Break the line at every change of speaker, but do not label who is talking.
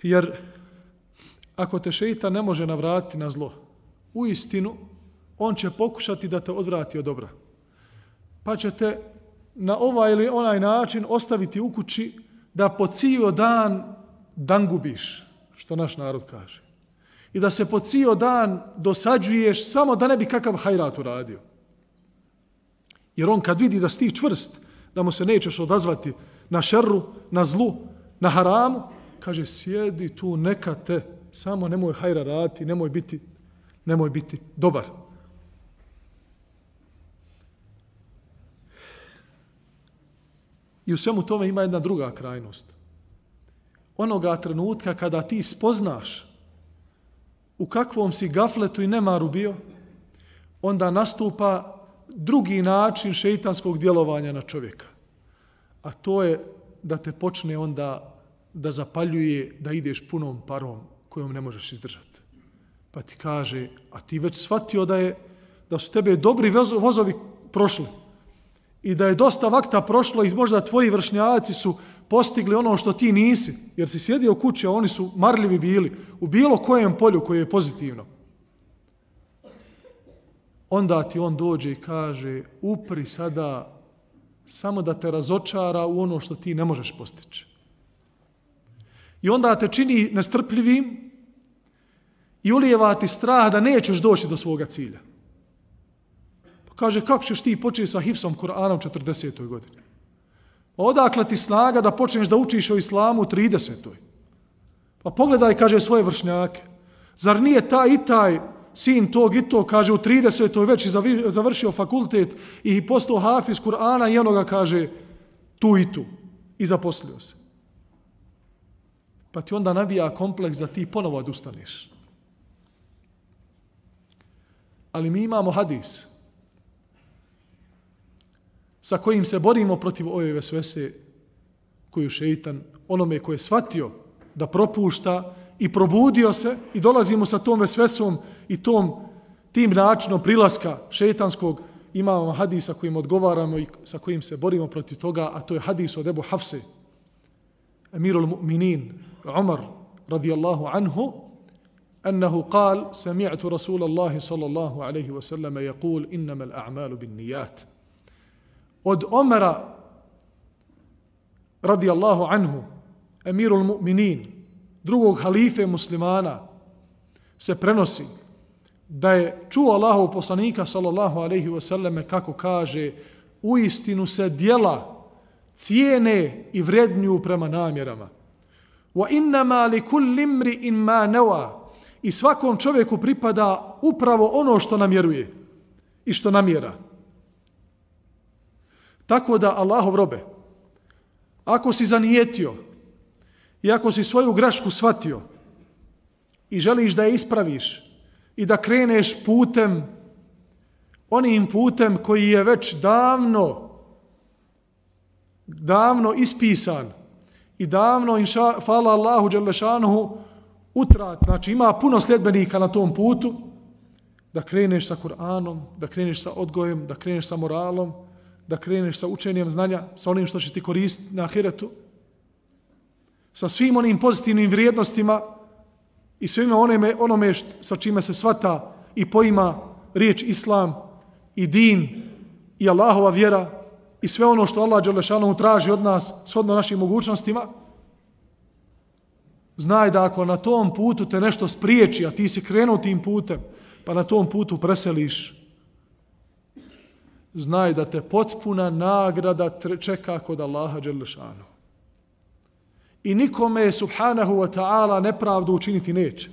Jer ako te šeitan ne može navratiti na zlo, uistinu on će pokušati da te odvrati od dobra. Pa će te na ovaj ili onaj način ostaviti u kući da po cijel dan gubiš, što naš narod kaže. I da se po cijel dan dosađuješ samo da ne bi kakav hajrat uradio. Jer on kad vidi da si ti čvrst, da mu se nećeš odazvati na šerru, na zlu, na haramu, kaže sjedi tu, neka te, samo nemoj hajra raditi, nemoj biti dobar. I u svemu tome ima jedna druga krajnost. Onoga trenutka kada ti spoznaš u kakvom si gafletu i nemaru bio, onda nastupa drugi način šeitanskog djelovanja na čovjeka. A to je da te počne onda da zapaljuje da ideš punom parom kojom ne možeš izdržati. Pa ti kaže, a ti već shvatio da su tebe dobri vozovi prošli i da je dosta vakta prošlo i možda tvoji vršnjaci su postigli ono što ti nisi, jer si sjedio kući, a oni su marljivi bili u bilo kojem polju koje je pozitivno. Onda ti on dođe i kaže, upri sada samo da te razočara u ono što ti ne možeš postići. I onda te čini nestrpljivim i ulijeva ti strah da nećeš doći do svoga cilja. Pa kaže, kako ćeš ti početi sa hifsom Kur'ana u 40. godini? Odakle ti snaga da počneš da učiš o islamu u 30. Pa pogledaj, kaže, svoje vršnjake. Zar nije taj i taj sin tog i to, kaže, u 30. već završio fakultet i postao hafiz Kur'ana i onoga, kaže, tu i tu. I zaposlio se. Pa ti onda nabija kompleks da ti ponovo odustaneš. Ali mi imamo hadis sa kojim se borimo protiv ove vesvese koju šeitan, onome ko je shvatio da propušta i probudio se i dolazimo sa tom vesvesom i tim načinom prilaska šeitanskog, imamo hadisa kojim odgovaramo i sa kojim se borimo protiv toga, a to je hadis od Ebu Hafse, Emirul Mu'minin, Umar radijallahu anhu, أنه قال سمعت رسول الله صلى الله عليه وسلم يقول إنما الأعمال بالنيات. Od Omara radijallahu anhu, Emirul Mu'minin, drugog halife muslimana, se prenosi da je čuo Allahov poslanika sallallahu alejhi ve selleme kako kaže: uistinu se djela cijene i vrednjuju prema namjerama. Wa innama likulli imri'in ma nawa. I svakom čovjeku pripada upravo ono što namjeruje i što namjera. Tako da, Allahov robe, ako si zanijetio i ako si svoju grešku shvatio i želiš da je ispraviš i da kreneš onim putem koji je već davno ispisan i davno, hvala Allahu dželle šanuhu, utrat, znači ima puno sljedbenika na tom putu, da kreneš sa Kur'anom, da kreneš sa odgojem, da kreneš sa moralom, da kreneš sa učenjem znanja, sa onim što će ti koristiti na ahiretu, sa svim onim pozitivnim vrijednostima i svime onome sa čime se shvata i poima riječ Islam i din i Allahova vjera i sve ono što Allah dželle šanuhu traži od nas shodno našim mogućnostima. Znaj da ako na tom putu te nešto spriječi, a ti si krenuo tim putem, pa na tom putu preseliš, znaj da te potpuna nagrada čeka kod Allaha dželle šanuhu. I nikome subhanahu wa ta'ala nepravdu učiniti neće.